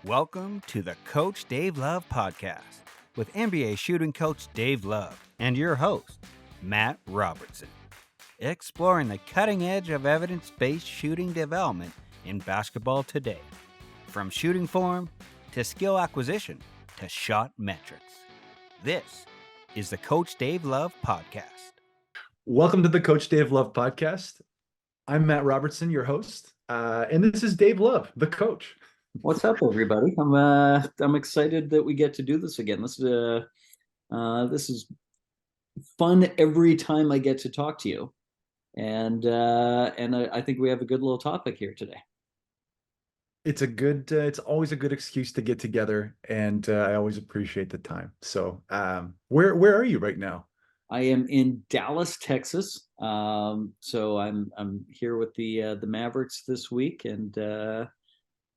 Welcome to the Coach Dave Love Podcast with NBA shooting coach Dave Love and your host, Matt Robertson, exploring the cutting edge of evidence-based shooting development in basketball today, from shooting form to skill acquisition to shot metrics. This is the Coach Dave Love Podcast. Welcome to the Coach Dave Love Podcast. I'm Matt Robertson, your host, and this is Dave Love, the coach. What's up, everybody? I'm excited that we get to do this again. This is fun every time I get to talk to you, and I think we have a good little topic here today. It's it's always a good excuse to get together, and I always appreciate the time. So, where are you right now? I am in Dallas, Texas. So I'm here with the Mavericks this week, and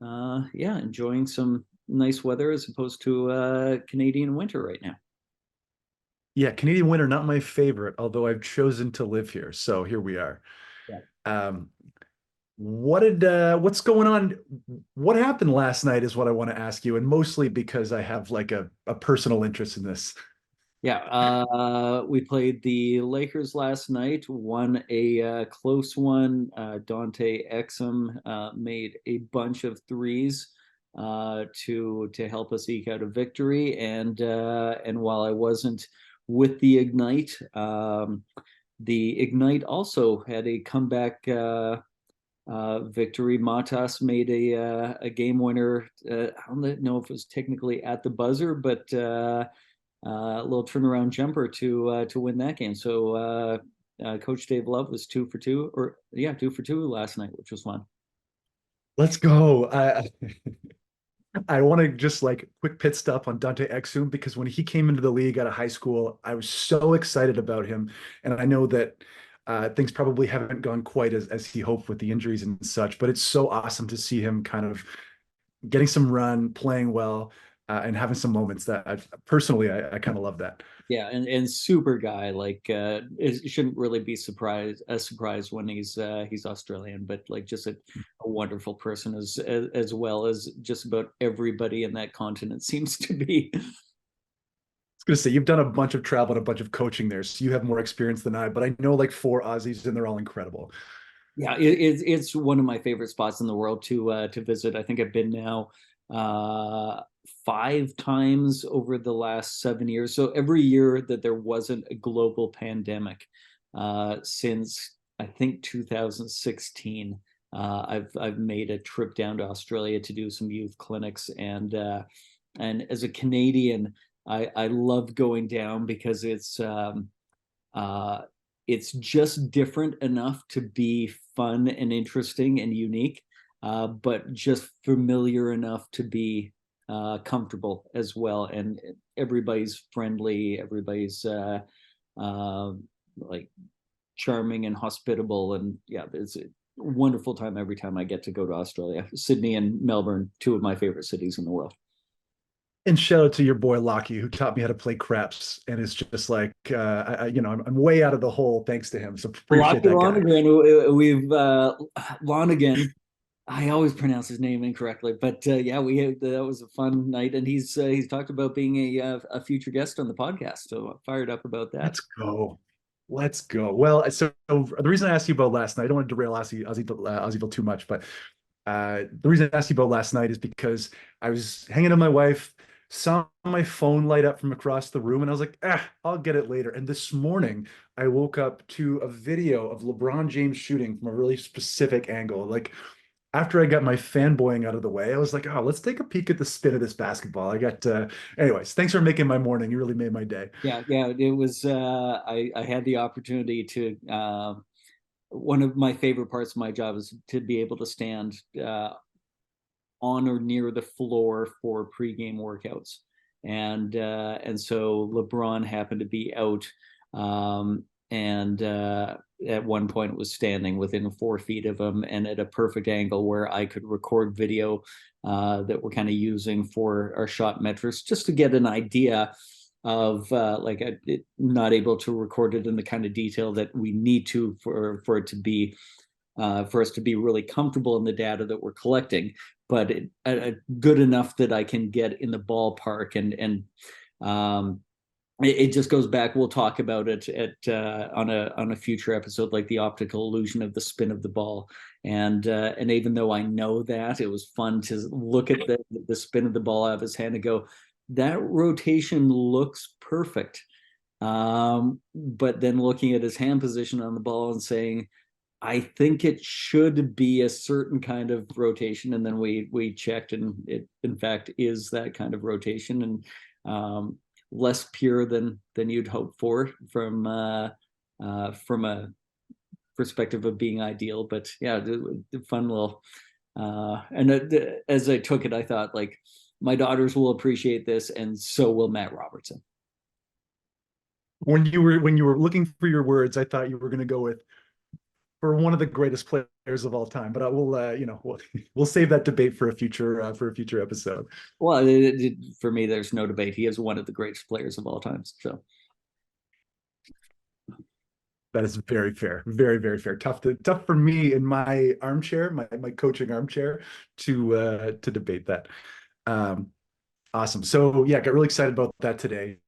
enjoying some nice weather as opposed to Canadian winter right now. Yeah, Canadian winter, not my favorite, although I've chosen to live here. So here we are. Yeah. What's going on? What happened last night is what I want to ask you, and mostly because I have like a personal interest in this. Yeah, we played the Lakers last night, won a close one. Dante Exum made a bunch of threes to help us eke out a victory. And while I wasn't with the Ignite also had a comeback victory. Matas made a game winner. I don't know if it was technically at the buzzer, but a little turnaround jumper to win that game. So Coach Dave Love was 2 for 2 last night, which was fun. Let's go. I want to just like quick pit stop on Dante Exum, because when he came into the league out of high school, I was so excited about him. And I know that things probably haven't gone quite as he hoped with the injuries and such, but it's so awesome to see him kind of getting some run, playing well, and having some moments that I kind of love that. Yeah, and super guy. Like it shouldn't really be a surprise when he's Australian, but like just a wonderful person as well as just about everybody in that continent seems to be. I was gonna say, you've done a bunch of travel and a bunch of coaching there, so you have more experience than I. But I know like 4 Aussies, and they're all incredible. Yeah, it's one of my favorite spots in the world to visit. I think I've been now 5 times over the last 7 years. So every year that there wasn't a global pandemic, since I think 2016, I've made a trip down to Australia to do some youth clinics. And as a Canadian, I love going down because it's just different enough to be fun and interesting and unique, but just familiar enough to be comfortable as well. And everybody's friendly, everybody's like charming and hospitable. And yeah, it's a wonderful time every time I get to go to Australia. Sydney and Melbourne, 2 of my favorite cities in the world. And shout out to your boy Lockie, who taught me how to play craps, and it's just like I'm way out of the hole thanks to him. So appreciate that guy. We've Lonergan. I always pronounce his name incorrectly, but that was a fun night, and he's talked about being a future guest on the podcast. So I'm fired up about that. Let's go. Well, so the reason I asked you about last night, I don't want to derail Aussieville too much, but the reason I asked you about last night is because I was hanging with my wife, saw my phone light up from across the room, and I was like, I'll get it later. And this morning, I woke up to a video of LeBron James shooting from a really specific angle. Like, after I got my fanboying out of the way, I was like, let's take a peek at the spin of this basketball. Anyways, thanks for making my morning. You really made my day. Yeah, it was, I had the opportunity to, one of my favorite parts of my job is to be able to stand on or near the floor for pregame workouts. And so LeBron happened to be out, and at one point was standing within 4 feet of him and at a perfect angle where I could record video that we're kind of using for our shot metrics, just to get an idea of not able to record it in the kind of detail that we need to for it to be for us to be really comfortable in the data that we're collecting. but good enough that I can get in the ballpark. And it just goes back. We'll talk about it on a future episode, like the optical illusion of the spin of the ball. And even though I know that, it was fun to look at the spin of the ball out of his hand and go, that rotation looks perfect. But then looking at his hand position on the ball and saying, I think it should be a certain kind of rotation. And then we checked, and it in fact is that kind of rotation, and less pure than you'd hope for from a perspective of being ideal. But yeah, the fun little and as I took it, I thought, like, my daughters will appreciate this, and so will Matt Robertson. When you were looking for your words, I thought you were going to go with, for one of the greatest players of all time, but I will, we'll save that debate for a future episode. Well, for me, there's no debate. He is one of the greatest players of all time. So that is very fair, very, very fair. Tough for me in my armchair, my coaching armchair, to debate that. Awesome. So yeah, got really excited about that today,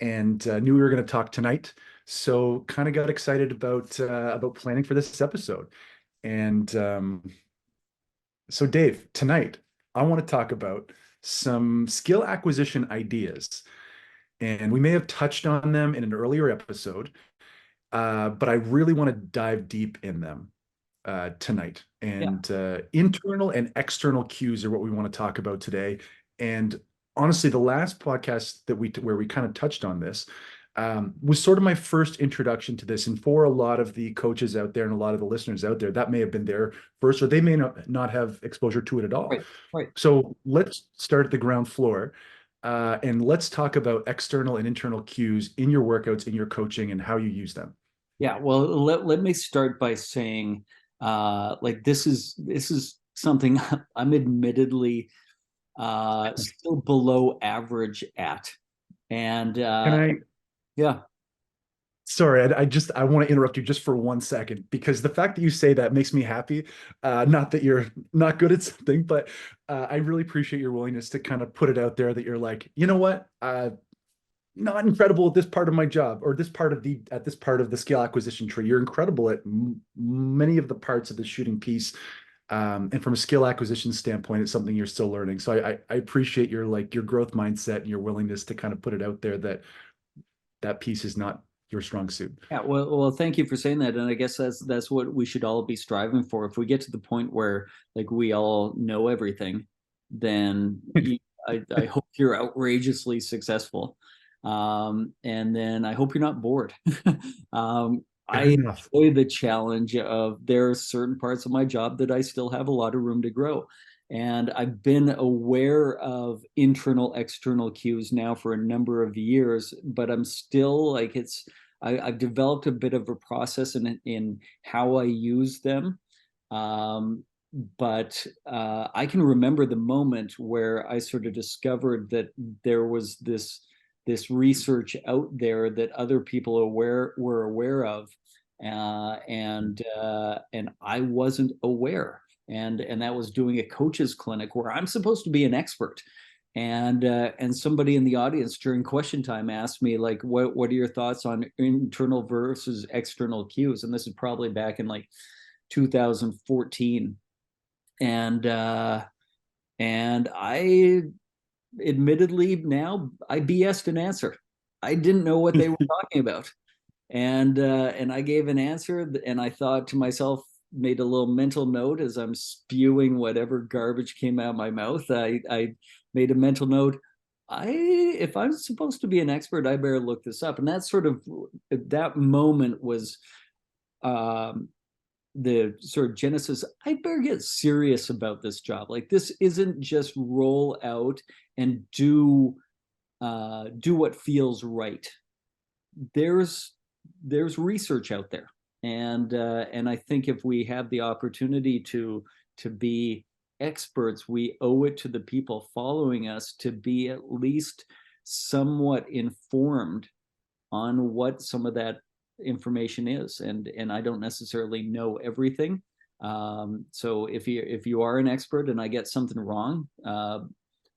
and knew we were going to talk tonight. So kind of got excited about planning for this episode. And so Dave, tonight I want to talk about some skill acquisition ideas. And we may have touched on them in an earlier episode, but I really want to dive deep in them tonight. And internal and external cues are what we want to talk about today. And honestly, the last podcast where we kind of touched on this was sort of my first introduction to this. And for a lot of the coaches out there and a lot of the listeners out there, that may have been their first, or they may not have exposure to it at all. Right. So let's start at the ground floor, and let's talk about external and internal cues in your workouts, in your coaching, and how you use them. Yeah, well, let me start by saying, like, this is something I'm admittedly still below average at. And yeah. Sorry, I want to interrupt you just for 1 second, because the fact that you say that makes me happy. Not that you're not good at something, but I really appreciate your willingness to kind of put it out there that you're like, you know what, not incredible at this part of my job, or this part of the skill acquisition tree. You're incredible at many of the parts of the shooting piece. And from a skill acquisition standpoint, it's something you're still learning. So I appreciate your growth mindset and your willingness to kind of put it out there that piece is not your strong suit. Yeah, well, thank you for saying that. And I guess that's what we should all be striving for. If we get to the point where, like, we all know everything, then I hope you're outrageously successful. And then I hope you're not bored. I enjoy the challenge of, there are certain parts of my job that I still have a lot of room to grow. And I've been aware of internal, external cues now for a number of years, but I'm still like, I've developed a bit of a process in how I use them. But I can remember the moment where I sort of discovered that there was this research out there that other people were aware of, and I wasn't aware. And that was doing a coach's clinic where I'm supposed to be an expert. And somebody in the audience during question time asked me, like, what are your thoughts on internal versus external cues? And this is probably back in like 2014. And I admittedly now I BS'd an answer. I didn't know what they were talking about. And I gave an answer, and I thought to myself, made a little mental note as I'm spewing whatever garbage came out of my mouth. I made a mental note. If I'm supposed to be an expert, I better look this up. And that sort of, that moment was the sort of genesis. I better get serious about this job. Like, this isn't just roll out and do what feels right. There's research out there. And I think if we have the opportunity to be experts, we owe it to the people following us to be at least somewhat informed on what some of that information is. And I don't necessarily know everything, So if you are an expert and I get something wrong,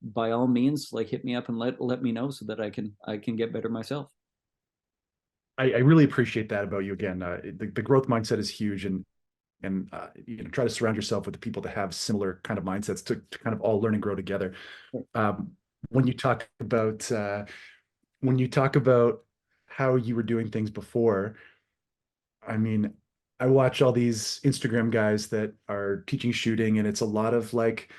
by all means, like hit me up and let me know so that I can get better myself. I really appreciate that about you. Again, the growth mindset is huge, and try to surround yourself with the people that have similar kind of mindsets to kind of all learn and grow together. Um, when you talk about how you were doing things before, I mean, I watch all these Instagram guys that are teaching shooting, and it's a lot of like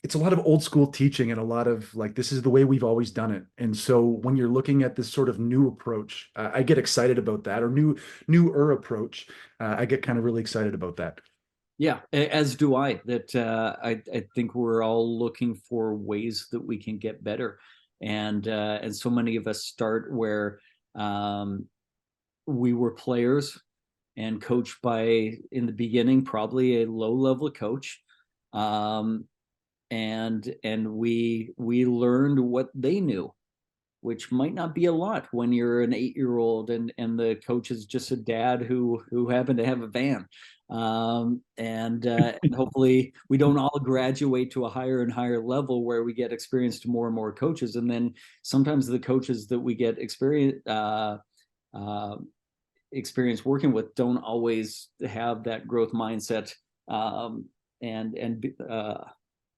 it's a lot of old school teaching and a lot of like this is the way we've always done it. And so when you're looking at this sort of new approach, I get excited about that, or newer approach. I get kind of really excited about that. Yeah, as do I. That I think we're all looking for ways that we can get better, and so many of us start where we were players and coached by, in the beginning, probably a low level coach, and we learned what they knew, which might not be a lot when you're an 8-year-old and the coach is just a dad who happened to have a van. And hopefully we don't all graduate to a higher and higher level where we get experience to more and more coaches. And then sometimes the coaches that we get experience working with don't always have that growth mindset,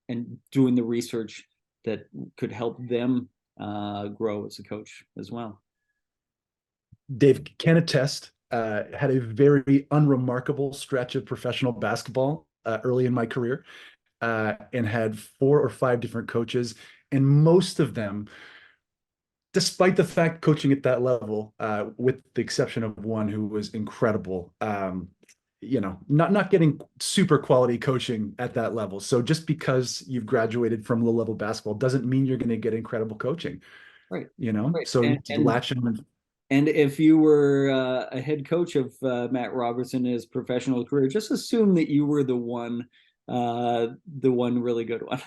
and doing the research that could help them grow as a coach as well. Dave can attest, had a very unremarkable stretch of professional basketball early in my career, and had 4 or 5 different coaches, and most of them, despite the fact coaching at that level, with the exception of one who was incredible, not getting super quality coaching at that level. So just because you've graduated from low level basketball doesn't mean you're going to get incredible coaching. Right. Right. So you latch in. And if you were a head coach of Matt Robertson in his professional career, just assume that you were the one really good one.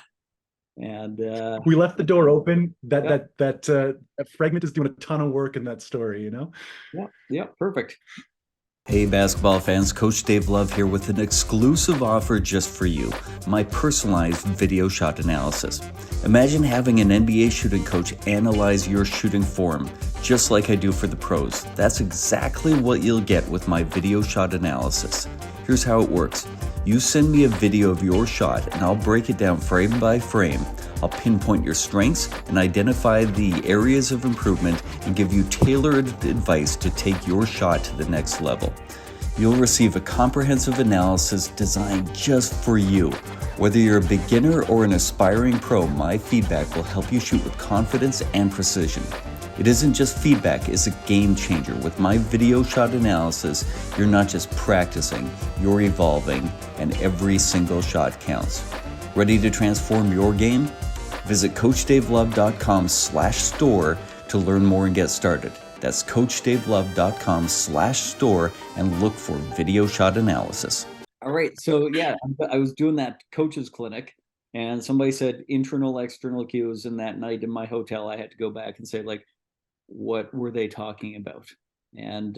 And we left the door open. That fragment is doing a ton of work in that story. Yeah, perfect. Hey basketball fans, Coach Dave Love here with an exclusive offer just for you, my personalized video shot analysis. Imagine having an NBA shooting coach analyze your shooting form, just like I do for the pros. That's exactly what you'll get with my video shot analysis. Here's how it works. You send me a video of your shot and I'll break it down frame by frame. I'll pinpoint your strengths and identify the areas of improvement and give you tailored advice to take your shot to the next level. You'll receive a comprehensive analysis designed just for you. Whether you're a beginner or an aspiring pro, my feedback will help you shoot with confidence and precision. It isn't just feedback, it's a game changer. With my video shot analysis, you're not just practicing, you're evolving, and every single shot counts. Ready to transform your game? Visit CoachDaveLove.com/store to learn more and get started. That's CoachDaveLove.com/store and look for video shot analysis. All right. So yeah, I was doing that coaches clinic and somebody said internal, external cues. And that night in my hotel, I had to go back and say, like, what were they talking about? And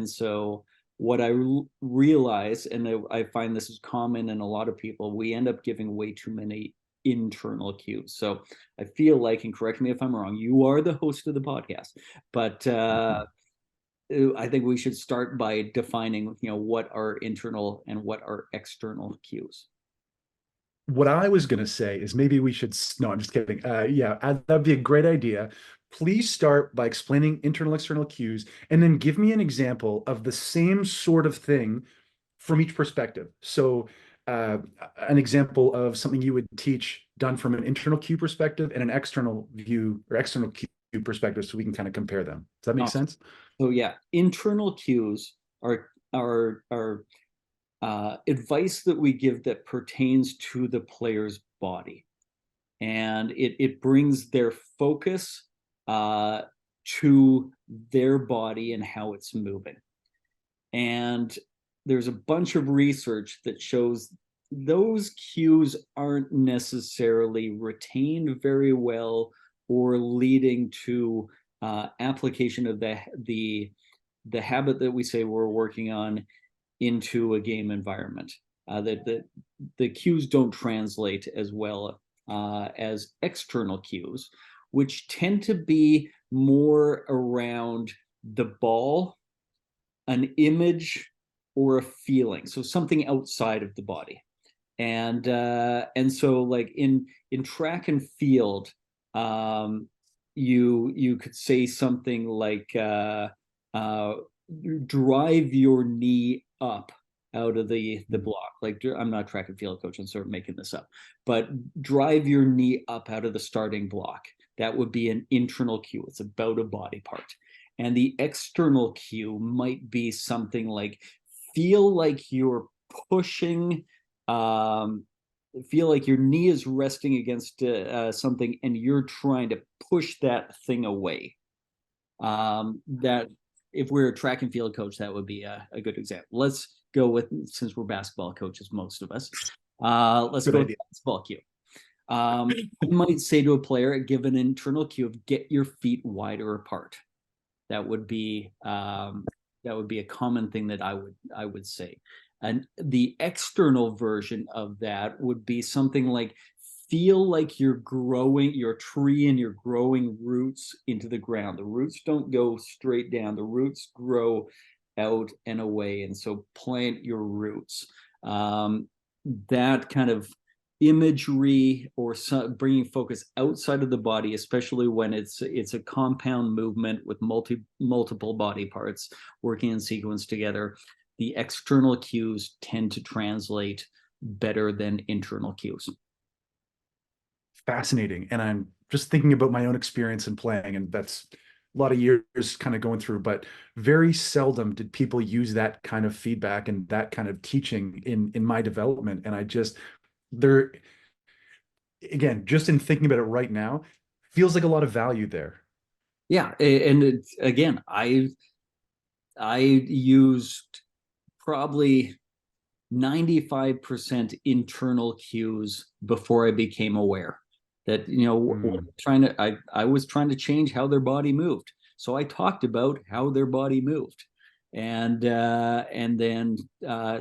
so what I realize, and I find this is common in a lot of people, we end up giving way too many internal cues. So I feel like, and correct me if I'm wrong, you are the host of the podcast, but I think we should start by defining, what are internal and what are external cues. What I was going to say is maybe we should, no, I'm just kidding. That'd be a great idea. Please start by explaining internal, external cues, and then give me an example of the same sort of thing from each perspective. So an example of something you would teach done from an internal cue perspective and an external view or external cue perspective, so we can kind of compare them. Does that make sense? So yeah, internal cues are advice that we give that pertains to the player's body, and it brings their focus to their body and how it's moving. And there's a bunch of research that shows those cues aren't necessarily retained very well or leading to application of the habit that we say we're working on into a game environment. The cues don't translate as well as external cues, which tend to be more around the ball, an image, or a feeling. So something outside of the body. And so like in track and field, you could say something like drive your knee up out of the block. Like, I'm not a track and field coach, I'm sort of making this up, but drive your knee up out of the starting block. That would be an internal cue. It's about a body part. And the external cue might be something like feel like you're pushing, feel like your knee is resting against something and you're trying to push that thing away. That if we're a track and field coach, that would be a good example. Let's go with, since we're basketball coaches, most of us, let's go with the basketball cue. I might say to a player, give an internal cue of get your feet wider apart. That would be a common thing that I would say. And the external version of that would be something like feel like you're growing your tree and you're growing roots into the ground. The roots don't go straight down. The roots grow out and away. And so plant your roots. That kind of imagery or bringing focus outside of the body, especially when it's a compound movement with multiple body parts working in sequence together, the external cues tend to translate better than internal cues. Fascinating. And I'm just thinking about my own experience in playing, and that's a lot of years kind of going through, but very seldom did people use that kind of feedback and that kind of teaching in my development. And there, again, just in thinking about it right now, feels like a lot of value there. Yeah. And again, I used probably 95% internal cues before I became aware that, I was trying to change how their body moved. So I talked about how their body moved. And then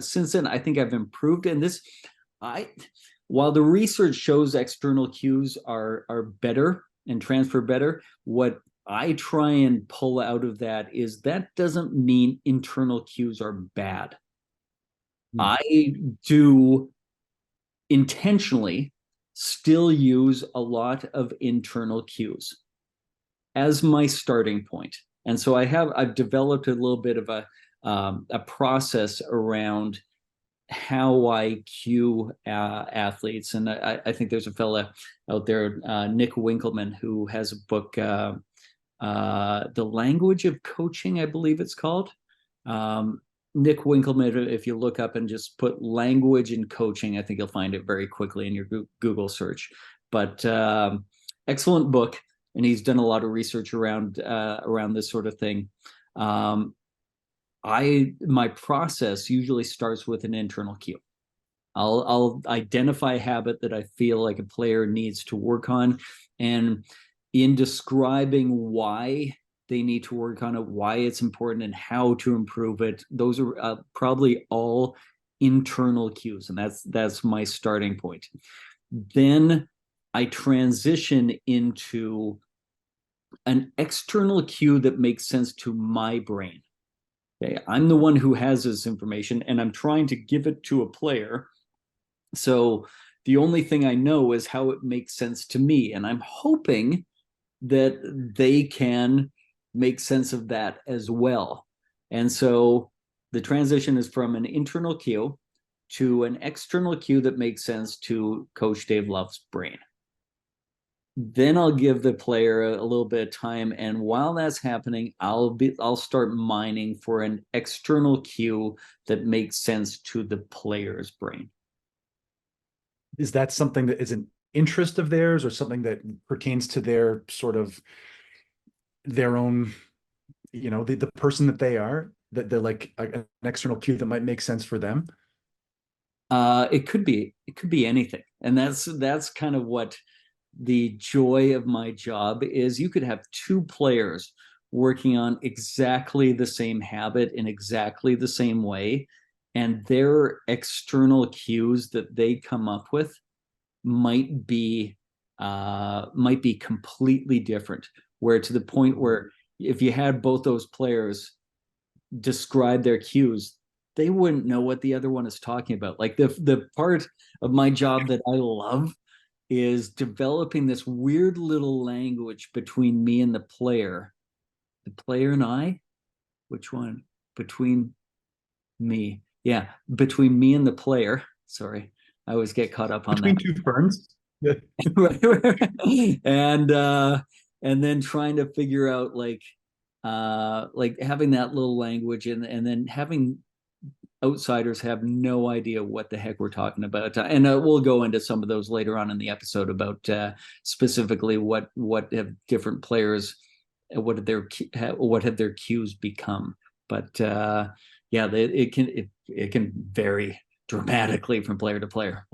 since then, I think I've improved. And while the research shows external cues are better and transfer better, what I try and pull out of that is that doesn't mean internal cues are bad. I do intentionally still use a lot of internal cues as my starting point. And so I've developed a little bit of a process around how I cue athletes. And I think there's a fella out there, Nick Winkelman, who has a book, The Language of Coaching, I believe it's called. Nick Winkelman, if you look up and just put language and coaching, I think you'll find it very quickly in your Google search. But excellent book, and he's done a lot of research around this sort of thing. My process usually starts with an internal cue. I'll identify a habit that I feel like a player needs to work on, and in describing why they need to work on it, why it's important, and how to improve it, those are probably all internal cues, and that's my starting point. Then I transition into an external cue that makes sense to my brain. Okay, I'm the one who has this information, and I'm trying to give it to a player. So the only thing I know is how it makes sense to me, and I'm hoping that they can make sense of that as well. And so the transition is from an internal cue to an external cue that makes sense to Coach Dave Love's brain. Then I'll give the player a little bit of time, and while that's happening, I'll start mining for an external cue that makes sense to the player's brain. Is that something that is an interest of theirs, or something that pertains to their sort of their own, the person that they are, that they're like an external cue that might make sense for them? It could be anything, and that's kind of what the joy of my job is. You could have two players working on exactly the same habit in exactly the same way, and their external cues that they come up with might be completely different, where to the point where if you had both those players describe their cues, they wouldn't know what the other one is talking about. Like the part of my job that I love is developing this weird little language between me and the player and I. Which one? Between me. Yeah, between me and the player. Sorry, I always get caught up on Between that. two ferns. Yeah. And then trying to figure out like having that little language and then having outsiders have no idea what the heck we're talking about. And we'll go into some of those later on in the episode about specifically what have different players, what have their cues become. But it can vary dramatically from player to player.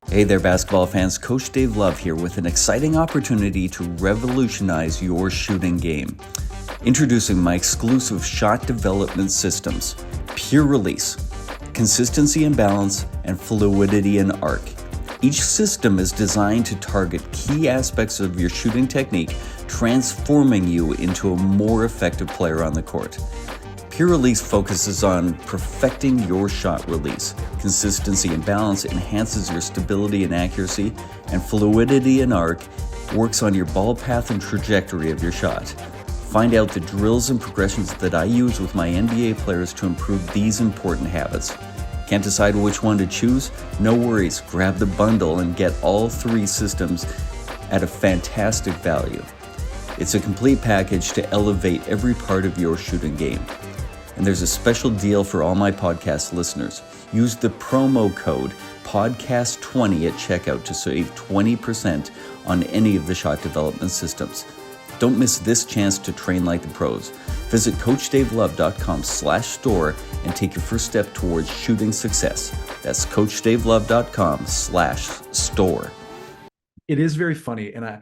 Hey there, basketball fans. Coach Dave Love here with an exciting opportunity to revolutionize your shooting game. Introducing my exclusive shot development systems, Pure Release, Consistency and Balance, and Fluidity and Arc. Each system is designed to target key aspects of your shooting technique, transforming you into a more effective player on the court. Pure Release focuses on perfecting your shot release. Consistency and Balance enhances your stability and accuracy, and Fluidity and Arc works on your ball path and trajectory of your shot. Find out the drills and progressions that I use with my NBA players to improve these important habits. Can't decide which one to choose? No worries, grab the bundle and get all 3 systems at a fantastic value. It's a complete package to elevate every part of your shooting game. And there's a special deal for all my podcast listeners. Use the promo code PODCAST20 at checkout to save 20% on any of the shot development systems. Don't miss this chance to train like the pros. Visit CoachDaveLove.com/store and take your first step towards shooting success. That's CoachDaveLove.com/store. It is very funny, and I'm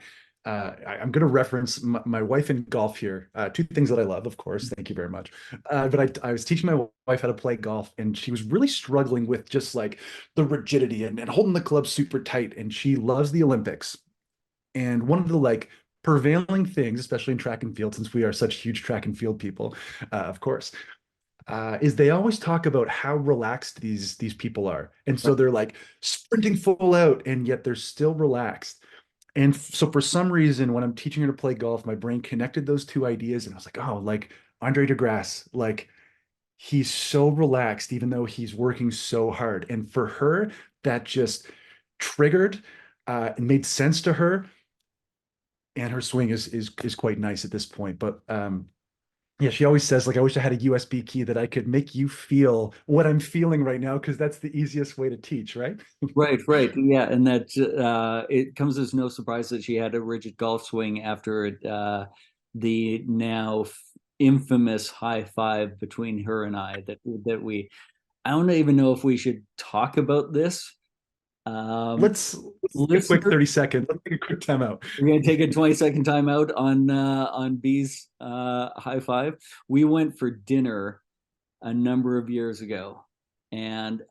going to reference my wife in golf here. 2 things that I love, of course. Thank you very much. But I was teaching my wife how to play golf, and she was really struggling with just like the rigidity and holding the club super tight. And she loves the Olympics. And one of the like prevailing things, especially in track and field, since we are such huge track and field people, of course, is they always talk about how relaxed these people are. And so they're like sprinting full out, and yet they're still relaxed. And so for some reason, when I'm teaching her to play golf, my brain connected those 2 ideas, and I was like, oh, like Andre DeGrasse, like he's so relaxed, even though he's working so hard. And for her, that just triggered and made sense to her. And her swing is quite nice at this point. But yeah, she always says, like, I wish I had a USB key that I could make you feel what I'm feeling right now, because that's the easiest way to teach, right? Right. Yeah, and that it comes as no surprise that she had a rigid golf swing after the now infamous high five between her and I. I don't even know if we should talk about this. Let's take a quick 30 second. Let's take a quick timeout. We're going to take a 20-second timeout on B's high five. We went for dinner a number of years ago, and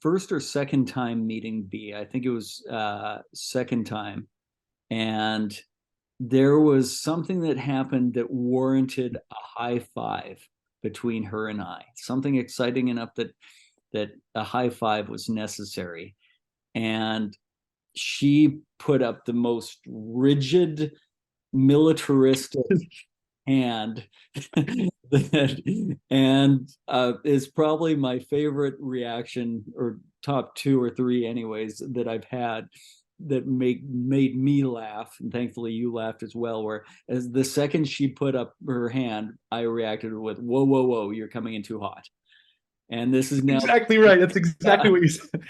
first or second time meeting B. I think it was second time, and there was something that happened that warranted a high five between her and I. Something exciting enough that a high five was necessary. And she put up the most rigid, militaristic hand and is probably my favorite reaction, or top 2 or 3 anyways, that I've had that made me laugh. And thankfully you laughed as well, where as the second she put up her hand, I reacted with, whoa, you're coming in too hot. And this is now exactly right. That's exactly what you said.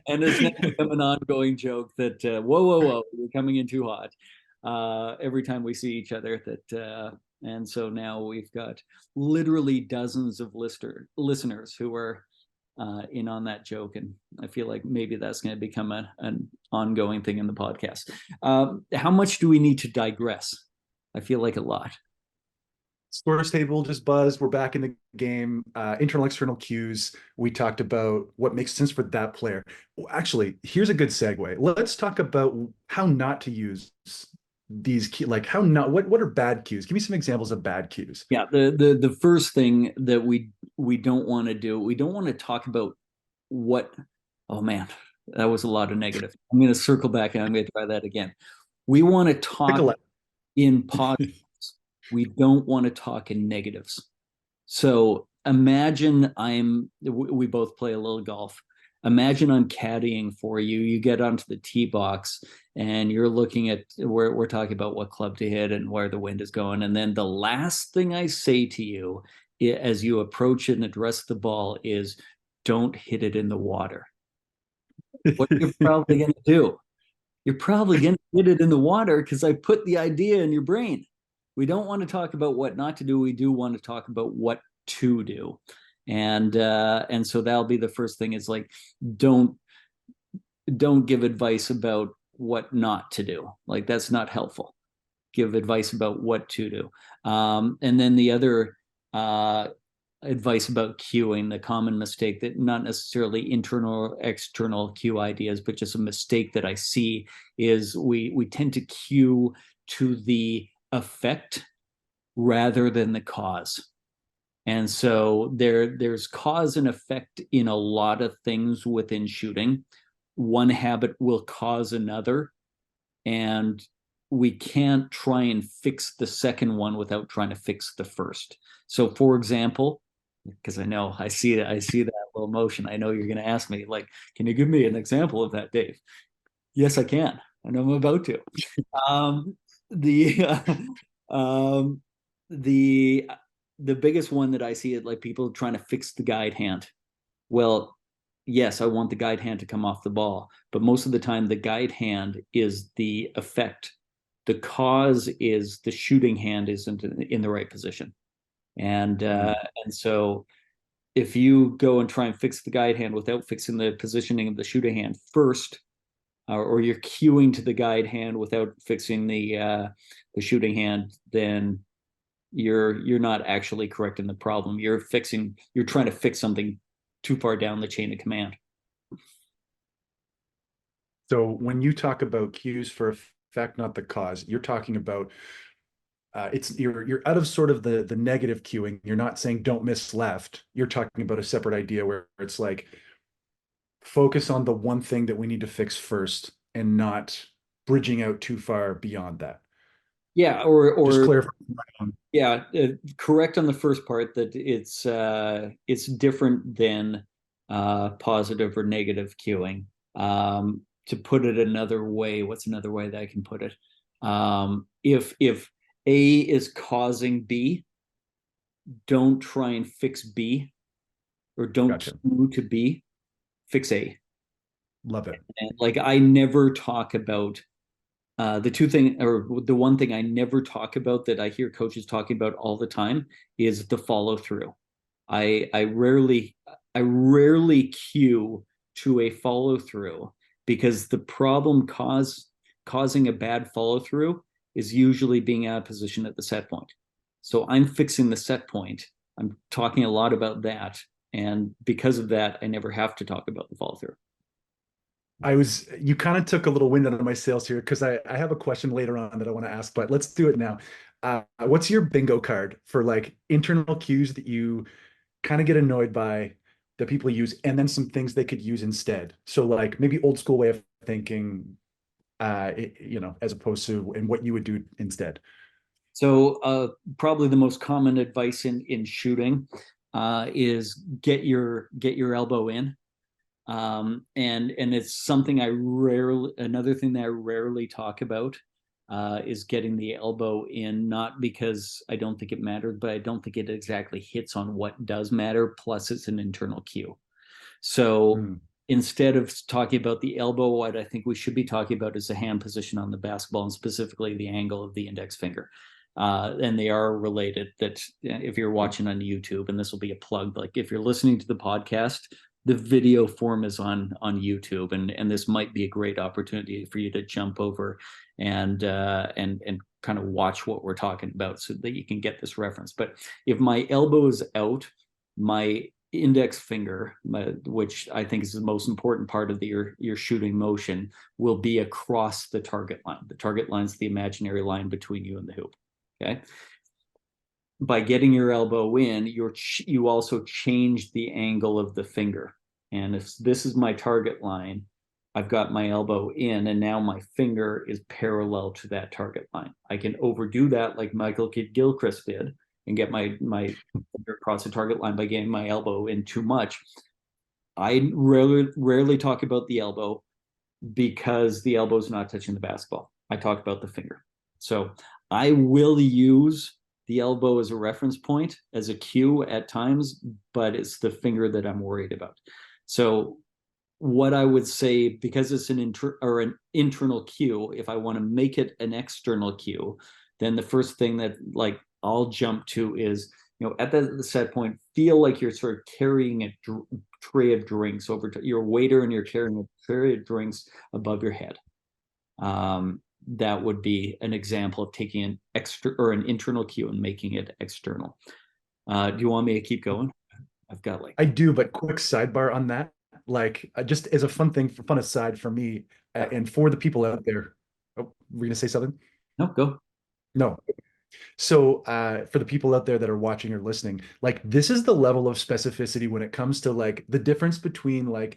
And it's now become an ongoing joke that whoa, you're coming in too hot. Every time we see each other, and so now we've got literally dozens of listeners who are in on that joke, and I feel like maybe that's going to become an ongoing thing in the podcast. How much do we need to digress? I feel like a lot. Scores table just buzzed. We're back in the game. Internal, external cues. We talked about what makes sense for that player. Well, actually, here's a good segue. Let's talk about how not to use these like how not what are bad cues? Give me some examples of bad cues. Yeah, the first thing that we don't want to do, we don't want to talk about what. Oh man, that was a lot of negative. I'm going to circle back and I'm going to try that again. We want to talk in positives. We don't want to talk in negatives. So imagine we both play a little golf. Imagine I'm caddying for you. You get onto the tee box and you're looking at we're talking about what club to hit and where the wind is going. And then the last thing I say to you as you approach it and address the ball is, don't hit it in the water. What you're probably going to do? You're probably going to hit it in the water because I put the idea in your brain. We don't want to talk about what not to do. We do want to talk about what to do. And so that'll be the first thing is like, don't give advice about what not to do. Like that's not helpful. Give advice about what to do. And then the other advice about cueing, the common mistake that not necessarily internal or external cue ideas, but just a mistake that I see is we tend to cue to the effect rather than the cause. And so there's cause and effect in a lot of things within shooting. One habit will cause another, and we can't try and fix the second one without trying to fix the first. So for example, because I know I see that little motion, I know you're going to ask me, like, can you give me an example of that, Dave? Yes, I can, and I'm about to. The biggest one that I see is like people trying to fix the guide hand. Well, yes, I want the guide hand to come off the ball, but most of the time the guide hand is the effect. The cause is the shooting hand isn't in the right position. And so if you go and try and fix the guide hand without fixing the positioning of the shooting hand first, or you're cueing to the guide hand without fixing the shooting hand, then you're not actually correcting the problem. You're trying to fix something too far down the chain of command. So when you talk about cues for effect, not the cause, you're talking about you're out of sort of the negative cueing. You're not saying don't miss left. You're talking about a separate idea where it's like focus on the one thing that we need to fix first and not bridging out too far beyond that. Yeah, or just clarify. Yeah, correct on the first part that it's different than positive or negative cueing. To put it another way, what's another way that I can put it? If A is causing B, don't try and fix B, or don't cue to B, fix A. Love it. And like I never talk about the one thing I never talk about that I hear coaches talking about all the time is the follow through. I rarely cue to a follow through because the problem causing a bad follow through is usually being out of position at the set point. So I'm fixing the set point. I'm talking a lot about that, and because of that, I never have to talk about the follow through. You kind of took a little wind out of my sails here because I have a question later on that I want to ask, but let's do it now. What's your bingo card for like internal cues that you kind of get annoyed by that people use, and then some things they could use instead? So like maybe old school way of thinking, as opposed to and what you would do instead. So probably the most common advice in shooting is get your elbow in. And it's something another thing that I rarely talk about is getting the elbow in, not because I don't think it matters, but I don't think it exactly hits on what does matter. Plus it's an internal cue. So instead of talking about the elbow, what I think we should be talking about is the hand position on the basketball, and specifically the angle of the index finger. And they are related. That if you're watching on YouTube, and this will be a plug, like if you're listening to the podcast, the video form is on YouTube, and this might be a great opportunity for you to jump over and kind of watch what we're talking about so that you can get this reference. But if my elbow is out, my index finger, which I think is the most important part of your shooting motion, will be across the target line. The target line is the imaginary line between you and the hoop. Okay. By getting your elbow in, you also change the angle of the finger. And if this is my target line, I've got my elbow in, and now my finger is parallel to that target line. I can overdo that like Michael Kidd-Gilchrist did and get my finger across the target line by getting my elbow in too much. I rarely talk about the elbow because the elbow is not touching the basketball. I talk about the finger. So I will use the elbow as a reference point, as a cue at times, but it's the finger that I'm worried about. So what I would say, because it's an internal cue, if I want to make it an external cue, then the first thing that like I'll jump to is, at the set point, feel like you're sort of carrying a tray of drinks over to your waiter, and you're carrying a tray of drinks above your head. That would be an example of taking an an internal cue and making it external. Do you want me to keep going? I've got I do, but quick sidebar on that. Like, just as a fun aside for me, and for the people out there. Oh, we're gonna say something? No, go. No. So for the people out there that are watching or listening, like, this is the level of specificity when it comes to like the difference between like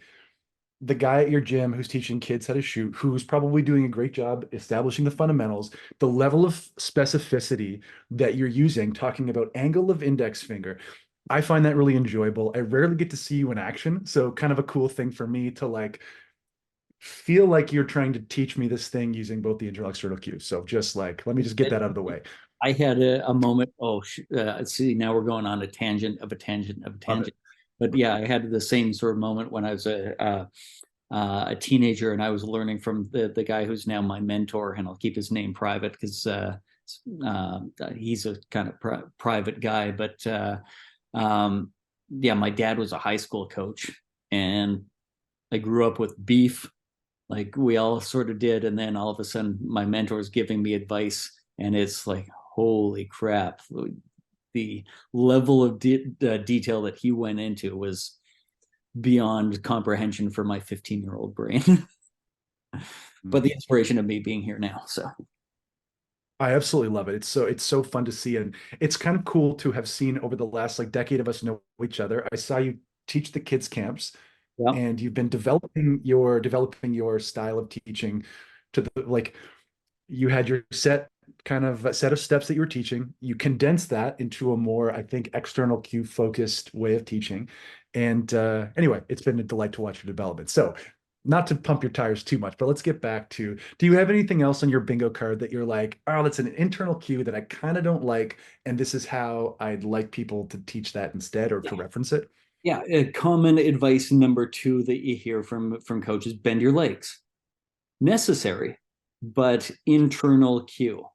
the guy at your gym who's teaching kids how to shoot, who's probably doing a great job establishing the fundamentals, the level of specificity that you're using, talking about angle of index finger. I find that really enjoyable. I rarely get to see you in action. So kind of a cool thing for me to like feel like you're trying to teach me this thing using both the internal and external cues. So just like, let me just get that out of the way. I had a moment. See, now we're going on a tangent. But yeah, I had the same sort of moment when I was a teenager, and I was learning from the guy who's now my mentor, and I'll keep his name private because he's a kind of private guy. But yeah, my dad was a high school coach, and I grew up with beef, like we all sort of did. And then all of a sudden, my mentor is giving me advice, and it's like, holy crap. The level of detail that he went into was beyond comprehension for my 15-year-old brain. But the inspiration of me being here now. So I absolutely love it. It's so fun to see, and it's kind of cool to have seen over the last like decade of us know each other. I saw you teach the kids camps, yeah. And you've been developing your style of teaching to the like. You had your set of steps that you were teaching. You condensed that into a more, I think, external cue focused way of teaching. And anyway, it's been a delight to watch your development. So not to pump your tires too much, but let's get back to, do you have anything else on your bingo card that you're like, oh, that's an internal cue that I kind of don't like, and this is how I'd like people to teach that instead, or to reference it? Yeah, common advice number 2 that you hear from coaches: bend your legs. Necessary, but internal cue.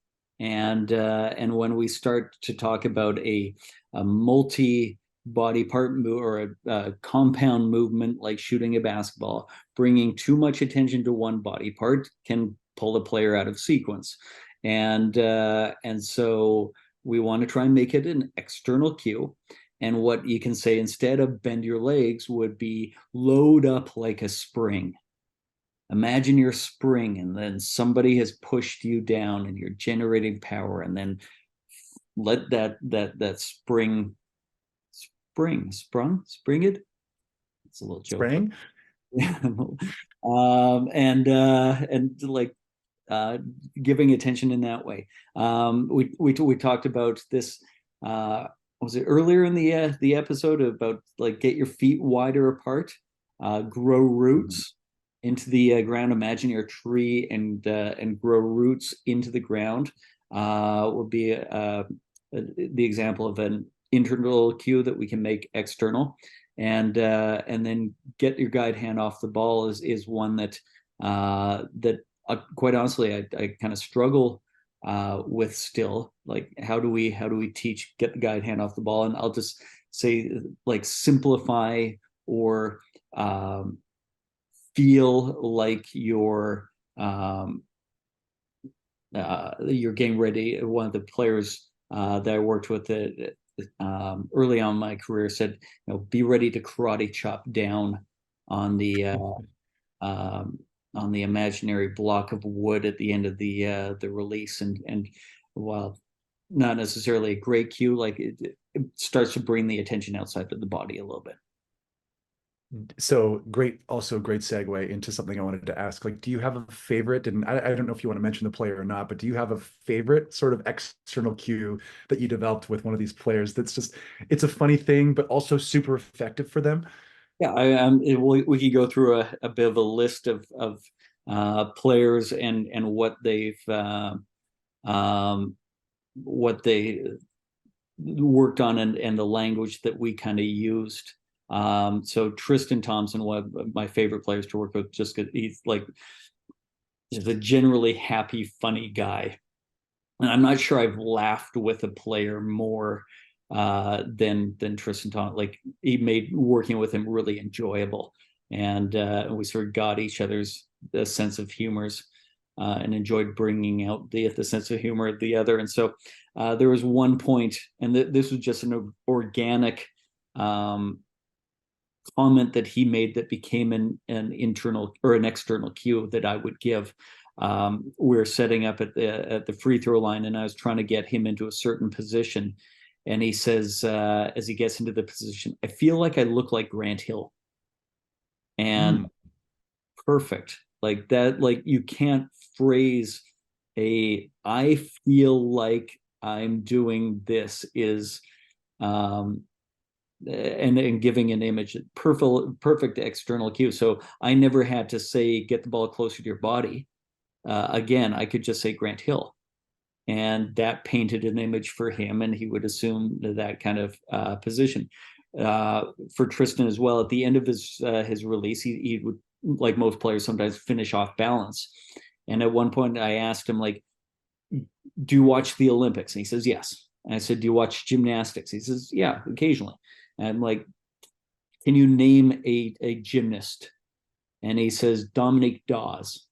And when we start to talk about a multi-body part or a compound movement like shooting a basketball, bringing too much attention to one body part can pull the player out of sequence. And so we want to try and make it an external cue. And what you can say instead of bend your legs would be load up like a spring. Imagine you're a spring, and then somebody has pushed you down, and you're generating power, and then let that spring it. It's a little joke. Spring. And like giving attention in that way. We talked about this. Was it earlier in the episode about like get your feet wider apart, grow roots into the ground. Imagine your tree and grow roots into the ground. Would be the example of an internal cue that we can make external, and then get your guide hand off the ball is one that quite honestly I kind of struggle with still. Like, how do we teach get the guide hand off the ball? And I'll just say, like, simplify or feel like you're getting ready. One of the players that I worked with early on in my career said, be ready to karate chop down on the imaginary block of wood at the end of the release. And while not necessarily a great cue, like it starts to bring the attention outside of the body a little bit. So great, also great segue into something I wanted to ask. Like, do you have a favorite? And I don't know if you want to mention the player or not, but do you have a favorite sort of external cue that you developed with one of these players that's just, it's a funny thing, but also super effective for them? Yeah, we could go through a bit of a list of players and what they've what they worked on and the language that we kind of used. So Tristan Thompson, one of my favorite players to work with, just because he's a generally happy, funny guy. And I'm not sure I've laughed with a player more than Tristan Thompson. Like, he made working with him really enjoyable, and we sort of got each other's sense of humors and enjoyed bringing out the sense of humor of the other. And so there was one point, and this was just an organic comment that he made that became an internal or an external cue that I would give. We're setting up at the free throw line, and I was trying to get him into a certain position. And he says, as he gets into the position, I feel like I look like Grant Hill. And perfect. Like that, like you can't phrase I feel like I'm doing this is and giving an image, perfect external cue. So I never had to say, get the ball closer to your body. Again, I could just say Grant Hill, and that painted an image for him, and he would assume that kind of position. For Tristan as well, at the end of his release, he would, like most players, sometimes finish off balance. And at one point I asked him, like, do you watch the Olympics? And he says, yes. And I said, do you watch gymnastics? He says, yeah, occasionally. And I'm like, can you name a gymnast? And he says, Dominique Dawes.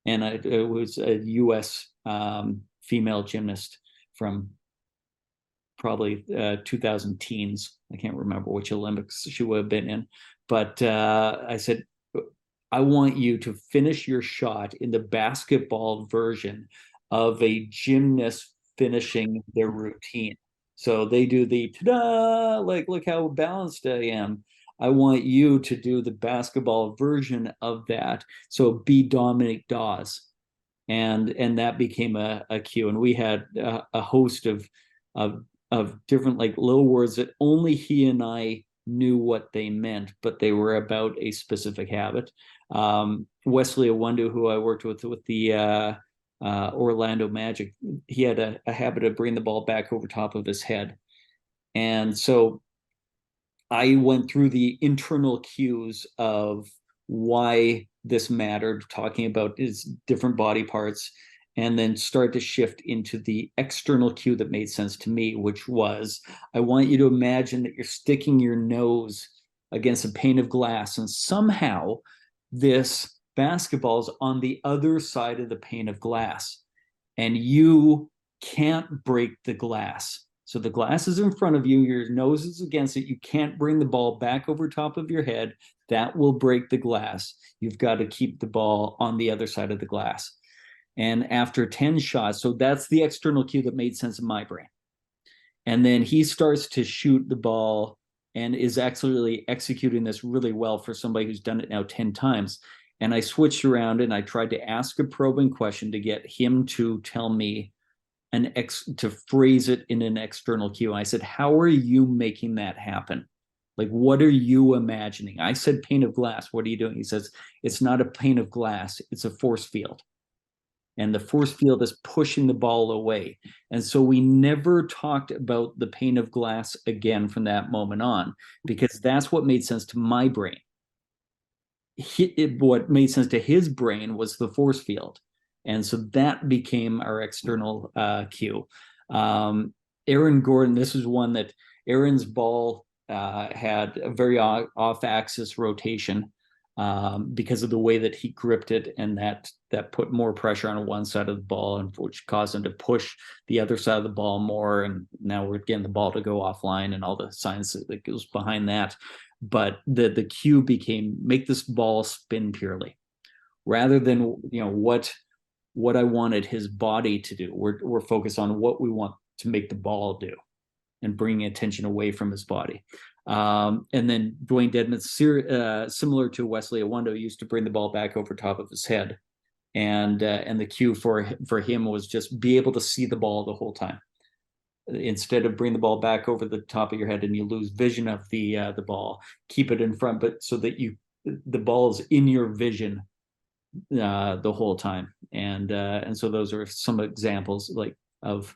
And it was a U.S. Female gymnast from probably 2000 teens. I can't remember which Olympics she would have been in. But I said, I want you to finish your shot in the basketball version of a gymnast finishing their routine. So they do the ta-da, like, look how balanced I am. I want you to do the basketball version of that. So be Dominique Dawes. And that became a cue. And we had a host of different, like, little words that only he and I knew what they meant, but they were about a specific habit. Wesley Awundu, who I worked with the Orlando Magic, he had a habit of bringing the ball back over top of his head. And so I went through the internal cues of why this mattered, talking about his different body parts, and then start to shift into the external cue that made sense to me, which was, I want you to imagine that you're sticking your nose against a pane of glass, and somehow this basketball is on the other side of the pane of glass, and you can't break the glass. So the glass is in front of you, your nose is against it, you can't bring the ball back over top of your head. That will break the glass. You've got to keep the ball on the other side of the glass. And after 10 shots, so that's the external cue that made sense in my brain. And then he starts to shoot the ball and is actually executing this really well for somebody who's done it now 10 times. And I switched around and I tried to ask a probing question to get him to tell me to phrase it in an external cue. I said, how are you making that happen? Like, what are you imagining? I said, pane of glass. What are you doing? He says, it's not a pane of glass. It's a force field. And the force field is pushing the ball away. And so we never talked about the pane of glass again from that moment on, because that's what made sense to my brain. What made sense to his brain was the force field. And so that became our external cue. Aaron Gordon, this is one that Aaron's ball had a very off-axis rotation because of the way that he gripped it, and that put more pressure on one side of the ball, and which caused him to push the other side of the ball more. And now we're getting the ball to go offline and all the science that goes behind that. But the cue became make this ball spin purely, rather than what I wanted his body to do. We're focused on what we want to make the ball do, and bringing attention away from his body. And then Dwayne Dedman, similar to Wesley Iwundo, used to bring the ball back over top of his head, and the cue for him was just be able to see the ball the whole time, instead of bring the ball back over the top of your head and you lose vision of the ball. Keep it in front, but so that the ball is in your vision the whole time. And so those are some examples of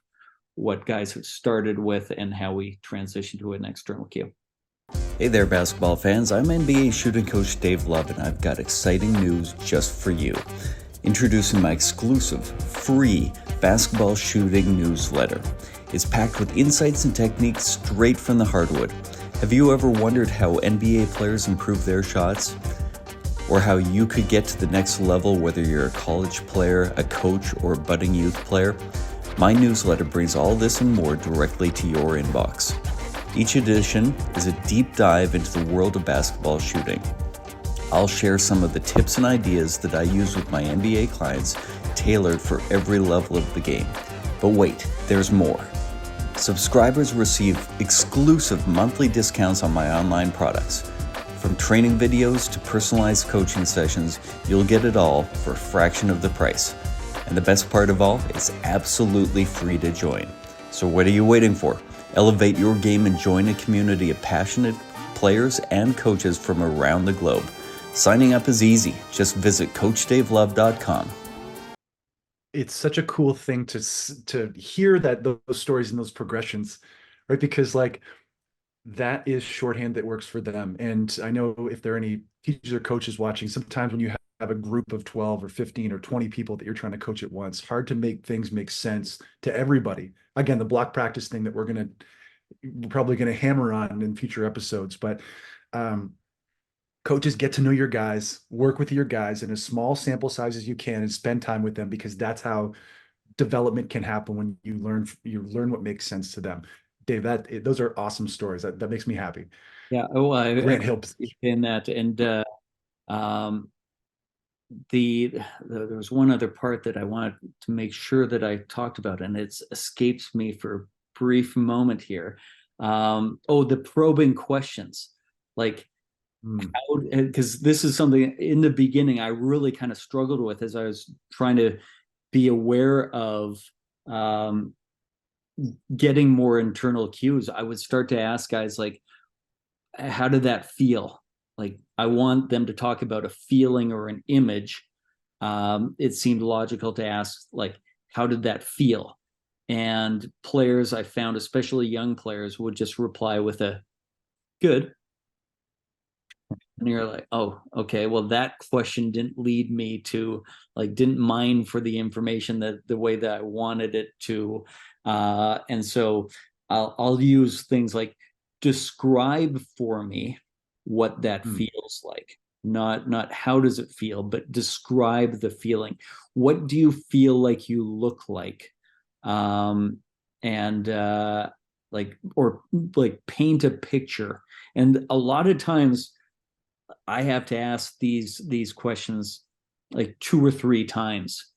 what guys have started with and how we transition to an external cue. Hey there, basketball fans. I'm NBA shooting coach Dave Love, and I've got exciting news just for you. Introducing my exclusive, free basketball shooting newsletter. It's packed with insights and techniques straight from the hardwood. Have you ever wondered how NBA players improve their shots? Or how you could get to the next level, whether you're a college player, a coach, or a budding youth player? My newsletter brings all this and more directly to your inbox. Each edition is a deep dive into the world of basketball shooting. I'll share some of the tips and ideas that I use with my NBA clients, tailored for every level of the game. But wait, there's more. Subscribers receive exclusive monthly discounts on my online products. From training videos to personalized coaching sessions, you'll get it all for a fraction of the price. And the best part of all, it's absolutely free to join. So what are you waiting for? Elevate your game and join a community of passionate players and coaches from around the globe. Signing up is easy. Just visit CoachDaveLove.com. It's such a cool thing to hear that those stories and those progressions, right? Because that is shorthand that works for them. And I know if there are any teachers or coaches watching, sometimes when you have a group of 12 or 15 or 20 people that you're trying to coach at once, hard to make things make sense to everybody. Again, the block practice thing that we're probably going to hammer on in future episodes, but coaches, get to know your guys, work with your guys in as small sample size as you can, and spend time with them, because that's how development can happen, when you learn what makes sense to them. Dave, those are awesome stories. That makes me happy. Yeah. Grant Hill in that, and there was one other part that I wanted to make sure that I talked about, and it escapes me for a brief moment here. The probing questions, because this is something in the beginning I really kind of struggled with as I was trying to be aware of getting more internal cues. I would start to ask guys how did that feel? I want them to talk about a feeling or an image. It seemed logical to ask, how did that feel? And players, I found, especially young players, would just reply with a good. And you're like, oh, okay, well, that question didn't lead me to, didn't mine for the information that the way that I wanted it to. And so I'll use things like, describe for me what that feels like. Not how does it feel, but describe the feeling. What do you feel like you look like? Or paint a picture. And a lot of times I have to ask these questions 2 or 3 times,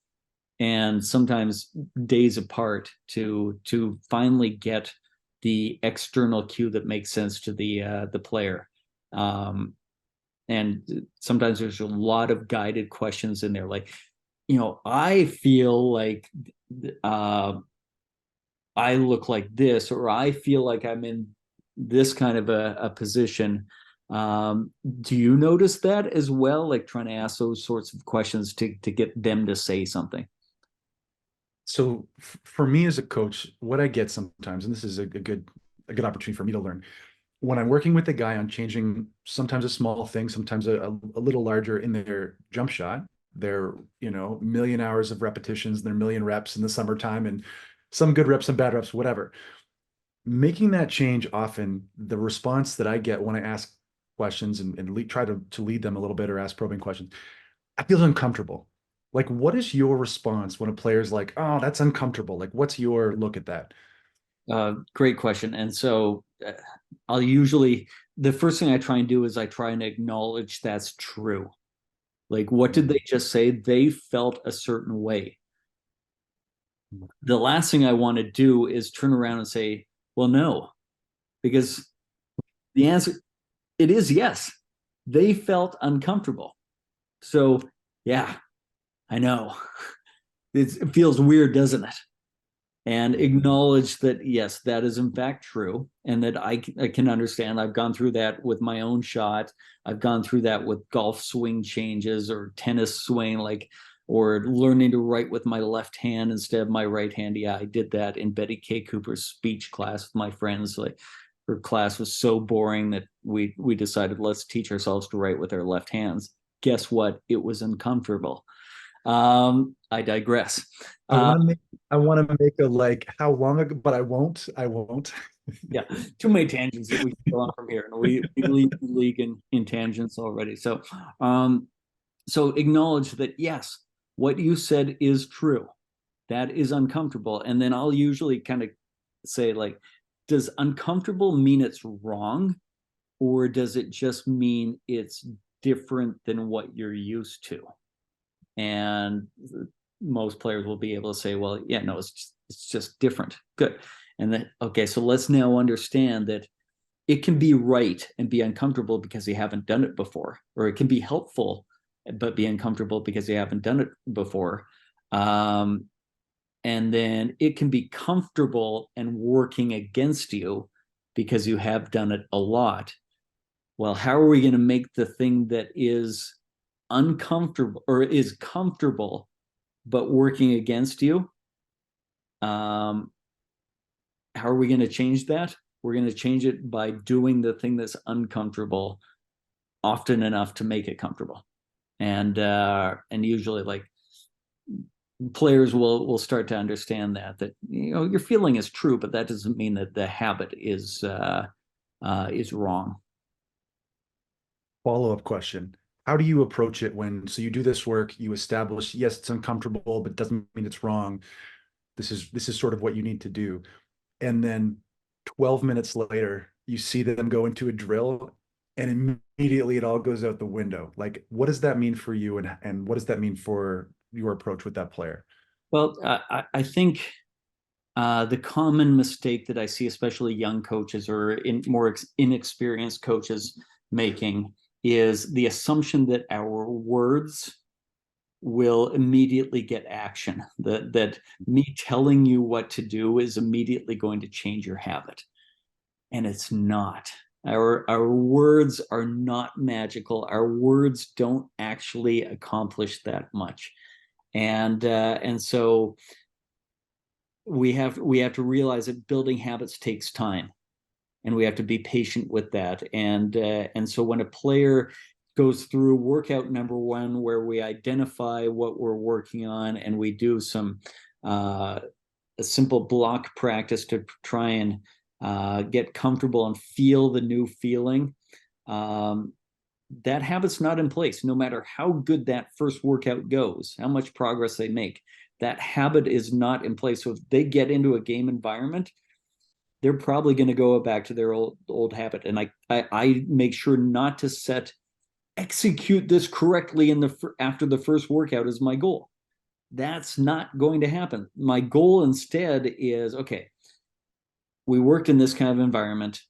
and sometimes days apart, to finally get the external cue that makes sense to the player. And sometimes there's a lot of guided questions in there, I feel like I look like this, or I feel like I'm in this kind of a position. Do you notice that as well? Trying to ask those sorts of questions to get them to say something. So for me as a coach, what I get sometimes, and this is a good opportunity for me to learn, when I'm working with a guy on changing sometimes a small thing, sometimes a little larger in their jump shot, their million hours of repetitions, their million reps in the summertime, and some good reps, some bad reps, whatever. making that change often, the response that I get when I ask questions and try to lead them a little bit or ask probing questions, I feel uncomfortable. Like, what is your response when a player's like, oh, that's uncomfortable? Like, what's your look at that? Great question. And so I'll usually, the first thing I try and do is I try and acknowledge that's true. Like, what did they just say? They felt a certain way. The last thing I want to do is turn around and say, well, no, because the answer, it is yes. They felt uncomfortable. So, yeah, I know. It feels weird, doesn't it? And acknowledge that, yes, that is in fact true, and that I can understand. I've gone through that with my own shot. I've gone through that with golf swing changes or tennis swing, like, or learning to write with my left hand instead of my right hand. Yeah, I did that in Betty K. Cooper's speech class with my friends. Like, her class was so boring that we decided, let's teach ourselves to write with our left hands. Guess what? It was uncomfortable. I digress. I want to make a like how long ago, but I won't. Yeah, too many tangents that we can go on from here, and we lead the league in tangents already. So, so acknowledge that yes, what you said is true. That is uncomfortable, and then I'll usually kind of say, like, does uncomfortable mean it's wrong, or does it just mean it's different than what you're used to? And most players will be able to say, well, yeah, no, it's just different. Good. And then, okay, so let's now understand that it can be right and be uncomfortable because you haven't done it before, or it can be helpful but be uncomfortable because you haven't done it before. And then it can be comfortable and working against you because you have done it a lot. Well, how are we going to make the thing that is uncomfortable or is comfortable but working against you? How are we going to change that? We're going to change it by doing the thing that's uncomfortable often enough to make it comfortable. And usually, like, players will start to understand that your feeling is true, but that doesn't mean that the habit is wrong. Follow-up question. How do you approach it so you do this work, you establish, yes, it's uncomfortable, but doesn't mean it's wrong. This is sort of what you need to do. And then 12 minutes later, you see them go into a drill and immediately it all goes out the window. Like, what does that mean for you? And what does that mean for your approach with that player? Well, I think the common mistake that I see, especially young coaches or more inexperienced coaches making, is the assumption that our words will immediately get action, that me telling you what to do is immediately going to change your habit. And it's not. Our words are not magical. Our words don't actually accomplish that much. And so we have to realize that building habits takes time, and we have to be patient with that. And so when a player goes through workout number one, where we identify what we're working on and we do some a simple block practice to try and get comfortable and feel the new feeling, that habit's not in place. No matter how good that first workout goes, how much progress they make, that habit is not in place. So if they get into a game environment, they're probably going to go back to their old habit. And I make sure not to execute this correctly after the first workout is my goal. That's not going to happen. My goal instead is, okay, we worked in this kind of environment.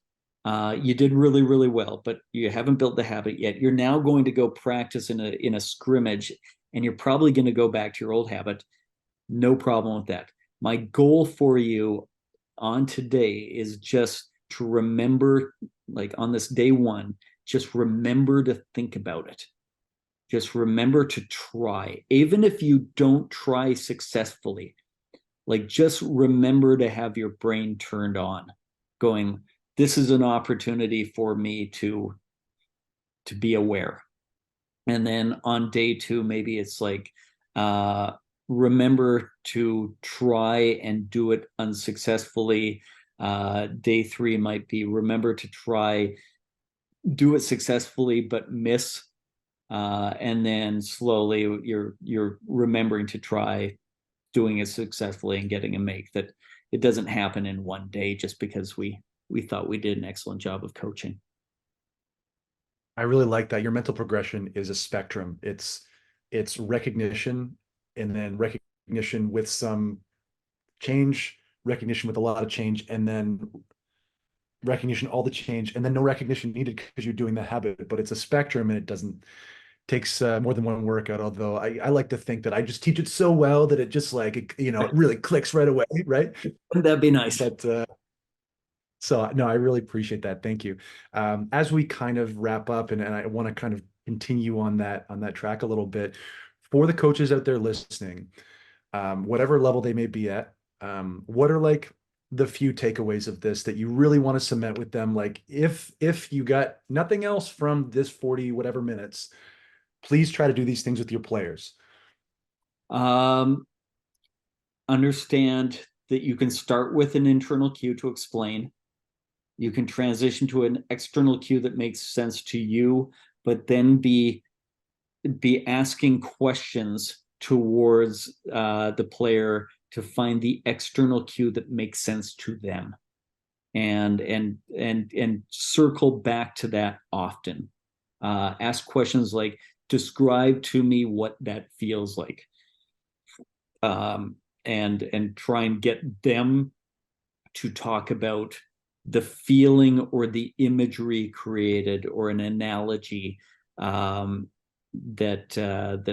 You did really, really well, but you haven't built the habit yet. You're now going to go practice in a scrimmage, and you're probably going to go back to your old habit. No problem with that. My goal for you on today is just to remember, like on this day one, just remember to think about it. Just remember to try. Even if you don't try successfully, like, just remember to have your brain turned on, going, this is an opportunity for me to be aware. And then on day two, maybe it's like, remember to try and do it unsuccessfully Day 3 might be remember to try, do it successfully, but miss. And then slowly you're remembering to try doing it successfully and getting a make. That it doesn't happen in one day just because we thought we did an excellent job of coaching. I really like that. Your mental progression is a spectrum. It's recognition, and then recognition with some change, recognition with a lot of change, and then recognition, all the change, and then no recognition needed because you're doing the habit. But it's a spectrum, and it doesn't takes more than one workout. Although I like to think that I just teach it so well that it just like it really clicks right away, right? That'd be nice. But so no, I really appreciate that. Thank you. As we kind of wrap up, and I want to kind of continue on that track a little bit for the coaches out there listening, whatever level they may be at. What are like the few takeaways of this that you really want to cement with them? Like if you got nothing else from this 40 whatever minutes, please try to do these things with your players. Understand that you can start with an internal cue to explain. You can transition to an external cue that makes sense to you, but then be asking questions towards the player to find the external cue that makes sense to them, and circle back to that often. Ask questions like, describe to me what that feels like, and try and get them to talk about the feeling or the imagery created or an analogy that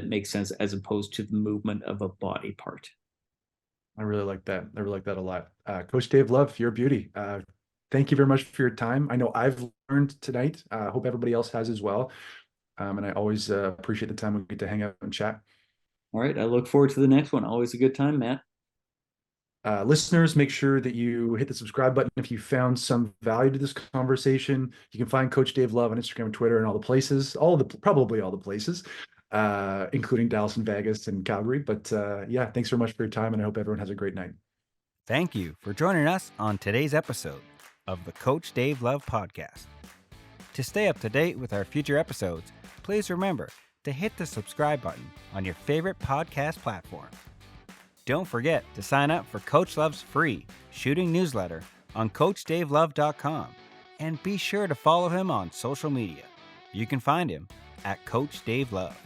makes sense, as opposed to the movement of a body part. I really like that. I really like that a lot. Coach Dave Love, you're a beauty. Thank you very much for your time. I know I've learned tonight. I hope everybody else has as well. And I always appreciate the time we get to hang out and chat. All right. I look forward to the next one. Always a good time, Matt. Listeners, make sure that you hit the subscribe button if you found some value to this conversation. You can find Coach Dave Love on Instagram and Twitter and all the places, probably all the places, including Dallas and Vegas and Calgary. But yeah, thanks very much for your time, and I hope everyone has a great night. Thank you for joining us on today's episode of the Coach Dave Love Podcast. To stay up to date with our future episodes, please remember to hit the subscribe button on your favorite podcast platform. Don't forget to sign up for Coach Love's free shooting newsletter on CoachDaveLove.com, and be sure to follow him on social media. You can find him at Coach Dave Love.